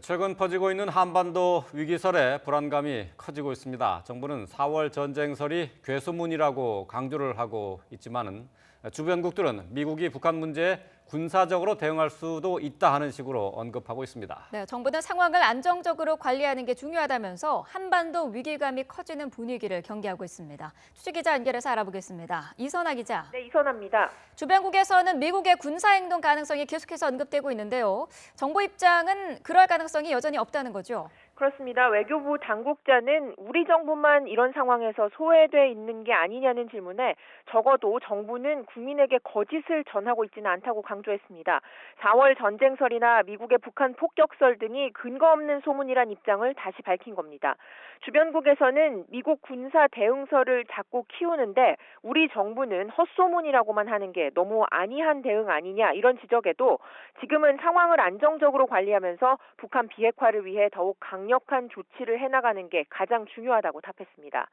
최근 퍼지고 있는 한반도 위기설에 불안감이 커지고 있습니다. 정부는 4월 전쟁설이 괴소문이라고 강조를 하고 있지만은 주변국들은 미국이 북한 문제에 군사적으로 대응할 수도 있다 하는 식으로 언급하고 있습니다. 네, 정부는 상황을 안정적으로 관리하는 게 중요하다면서 한반도 위기감이 커지는 분위기를 경계하고 있습니다. 취재기자 연결해서 알아보겠습니다. 이선아 기자. 네, 이선아입니다. 주변국에서는 미국의 군사행동 가능성이 계속해서 언급되고 있는데요. 정부 입장은 그럴 가능성이 여전히 없다는 거죠. 그렇습니다. 외교부 당국자는 우리 정부만 이런 상황에서 소외돼 있는 게 아니냐는 질문에 적어도 정부는 국민에게 거짓을 전하고 있지는 않다고 강조했습니다. 4월 전쟁설이나 미국의 북한 폭격설 등이 근거 없는 소문이란 입장을 다시 밝힌 겁니다. 주변국에서는 미국 군사 대응설을 자꾸 키우는데 우리 정부는 헛소문이라고만 하는 게 너무 안이한 대응 아니냐 이런 지적에도 지금은 상황을 안정적으로 관리하면서 북한 비핵화를 위해 더욱 강력한 조치를 해나가는 게 가장 중요하다고 답했습니다.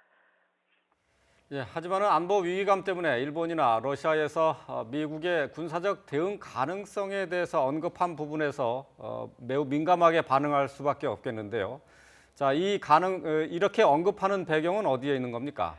하지만 안보 위기감 때문에 일본이나 러시아에서 미국의 군사적 대응 가능성에 대해서 언급한 부분에서 매우 민감하게 반응할 수밖에 없겠는데요. 자, 이렇게 언급하는 배경은 어디에 있는 겁니까?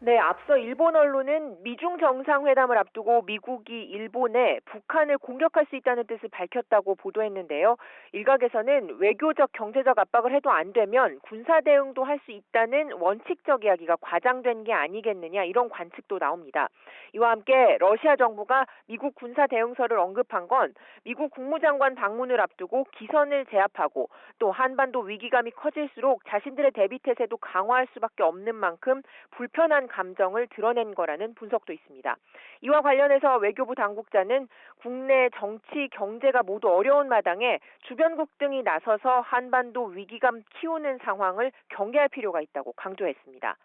네, 앞서 일본 언론은 미중 정상회담을 앞두고 미국이 일본에 북한을 공격할 수 있다는 뜻을 밝혔다고 보도했는데요. 일각에서는 외교적, 경제적 압박을 해도 안 되면 군사 대응도 할 수 있다는 원칙적 이야기가 과장된 게 아니겠느냐 이런 관측도 나옵니다. 이와 함께 러시아 정부가 미국 군사 대응설을 언급한 건 미국 국무장관 방문을 앞두고 기선을 제압하고 또 한반도 위기감이 커질수록 자신들의 대비 태세도 강화할 수밖에 없는 만큼 불편한 감정을 드러낸 거라는 분석도 있습니다. 이와 관련해서 외교부 당국자는 국내 정치, 경제가 모두 어려운 마당에 주변국 등이 나서서 한반도 위기감 키우는 상황을 경계할 필요가 있다고 강조했습니다.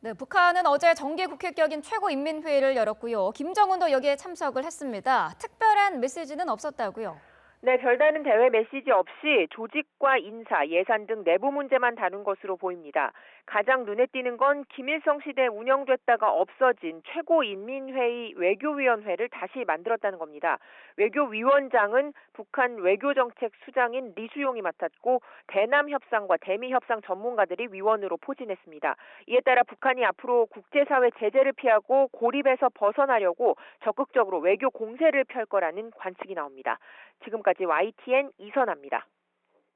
네, 북한은 어제 정기국회격인 최고인민회의를 열었고요. 김정은도 여기에 참석을 했습니다. 특별한 메시지는 없었다고요. 네, 별다른 대외 메시지 없이 조직과 인사, 예산 등 내부 문제만 다룬 것으로 보입니다. 가장 눈에 띄는 건 김일성 시대에 운영됐다가 없어진 최고인민회의 외교위원회를 다시 만들었다는 겁니다. 외교위원장은 북한 외교정책 수장인 리수용이 맡았고 대남협상과 대미협상 전문가들이 위원으로 포진했습니다. 이에 따라 북한이 앞으로 국제사회 제재를 피하고 고립에서 벗어나려고 적극적으로 외교 공세를 펼 거라는 관측이 나옵니다. 지금까지 YTN 이선아입니다.